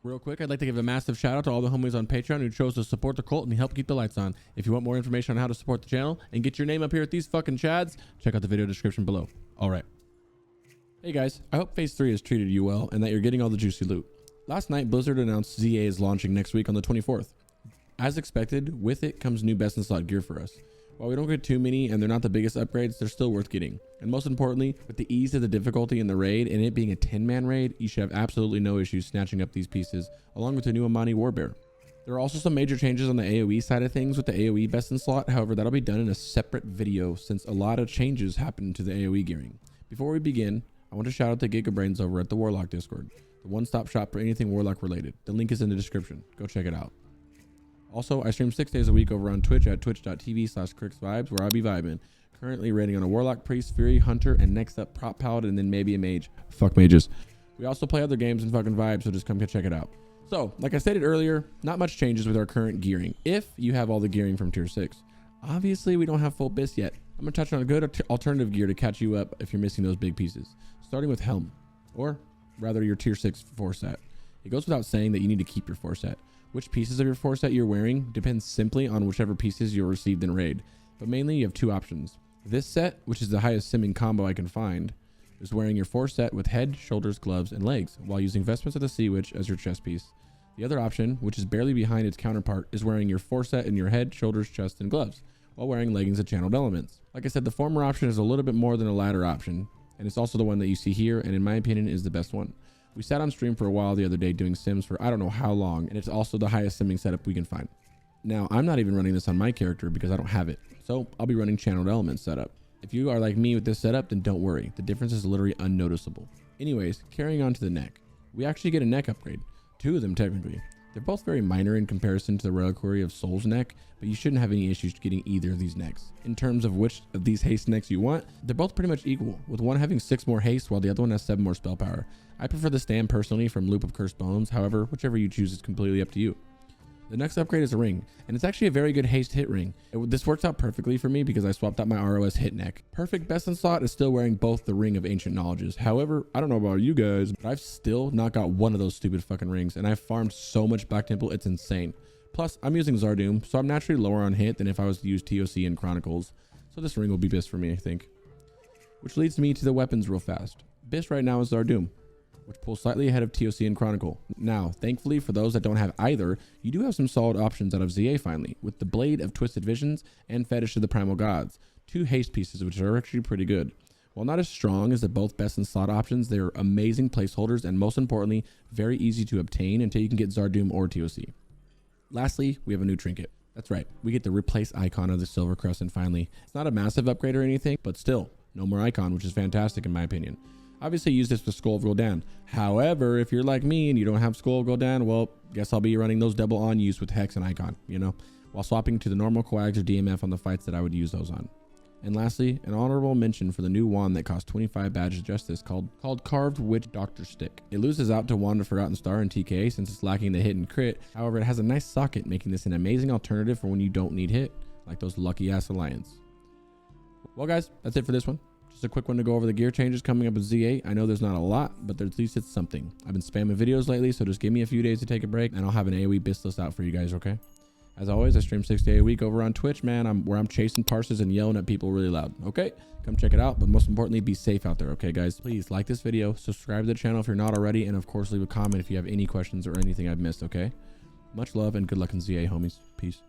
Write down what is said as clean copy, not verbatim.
Real quick, I'd like to give a massive shout out to all the homies on Patreon who chose to support the cult and help keep the lights on. If you want more information on how to support the channel and get your name up here with these fucking chads, check out the video description below. All right. Hey guys, I hope Phase 3 has treated you well and that you're getting all the juicy loot. Last night, Blizzard announced ZA is launching next week on the 24th. As expected, with it comes new best in slot gear for us. While we don't get too many and they're not the biggest upgrades, they're still worth getting. And most importantly, with the ease of the difficulty in the raid and it being a 10-man raid, you should have absolutely no issues snatching up these pieces, along with the new Amani Bear. There are also some major changes on the AoE side of things with the AoE best in slot. However, that'll be done in a separate video since a lot of changes happened to the AoE gearing. Before we begin, I want to shout out to Gigabrains over at the Warlock Discord, the one-stop shop for anything Warlock related. The link is in the description. Go check it out. Also, I stream 6 days a week over on Twitch at twitch.tv/CrixVibes, where I'll be vibing. Currently raiding on a Warlock, Priest, Fury, Hunter, and next up Prop Paladin, and then maybe a Mage. Fuck mages. We also play other games and fucking vibes, so just come check it out. So, like I stated earlier, not much changes with our current gearing, if you have all the gearing from Tier 6. Obviously, we don't have full BiS yet. I'm going to touch on a good alternative gear to catch you up if you're missing those big pieces. Starting with Helm, or rather your Tier 6 force set. It goes without saying that you need to keep your force set. Which pieces of your force set you're wearing depends simply on whichever pieces you received in raid, but mainly you have two options. This set, which is the highest simming combo I can find, is wearing your force set with head, shoulders, gloves, and legs, while using Vestments of the Sea Witch as your chest piece. The other option, which is barely behind its counterpart, is wearing your force set in your head, shoulders, chest, and gloves, while wearing leggings of channeled elements. Like I said, the former option is a little bit more than a latter option, and it's also the one that you see here, and in my opinion is the best one. We sat on stream for a while the other day doing sims for I don't know how long, and it's also the highest simming setup we can find. Now, I'm not even running this on my character because I don't have it, so I'll be running channeled elements setup. If you are like me with this setup, then don't worry. The difference is literally unnoticeable. Anyways, carrying on to the neck. We actually get a neck upgrade. Two of them technically. They're both very minor in comparison to the Reliquary of Soul's neck, but you shouldn't have any issues getting either of these necks. In terms of which of these haste necks you want, they're both pretty much equal, with one having 6 more haste while the other one has 7 more spell power. I prefer the stand personally from Loop of Cursed Bones, however, whichever you choose is completely up to you. The next upgrade is a ring, and it's actually a very good haste hit ring. This works out perfectly for me because I swapped out my ROS hit neck. Perfect best in slot is still wearing both the Ring of Ancient Knowledges. However, I don't know about you guys, but I've still not got one of those stupid fucking rings, and I've farmed so much Black Temple, it's insane. Plus, I'm using Zardoom, so I'm naturally lower on hit than if I was to use TOC and Chronicles. So this ring will be BiS for me, I think. Which leads me to the weapons real fast. BiS right now is Zardoom, which pulls slightly ahead of TOC and Chronicle. Now, thankfully for those that don't have either, you do have some solid options out of ZA finally, with the Blade of Twisted Visions and Fetish of the Primal Gods, 2 haste pieces which are actually pretty good. While not as strong as the both best in slot options, they are amazing placeholders and most importantly, very easy to obtain until you can get Zardoom or TOC. Lastly, we have a new trinket. That's right, we get the replace icon of the Silver Crescent finally. It's not a massive upgrade or anything, but still, no more icon, which is fantastic in my opinion. Obviously use this with Skull of Gul'dan. However, if you're like me and you don't have Skull of Gul'dan, well, guess I'll be running those double on use with Hex and Icon, you know, while swapping to the normal Coags or DMF on the fights that I would use those on. And lastly, an honorable mention for the new wand that costs 25 badges of justice called Carved Witch Doctor Stick. It loses out to Wand of Forgotten Star and TK since it's lacking the hit and crit. However, it has a nice socket, making this an amazing alternative for when you don't need hit, like those lucky ass Alliance. Well guys, that's it for this one. Just a quick one to go over the gear changes coming up with Z8. I know there's not a lot, but at least it's something. I've been spamming videos lately, so just give me a few days to take a break and I'll have an AoE BiS list out for you guys, okay? As always, I stream 6 days a week over on Twitch, man. Where I'm chasing parses and yelling at people really loud, okay? Come check it out, but most importantly, be safe out there, okay, guys? Please like this video, subscribe to the channel if you're not already, and of course, leave a comment if you have any questions or anything I've missed, okay? Much love and good luck in ZA, homies. Peace.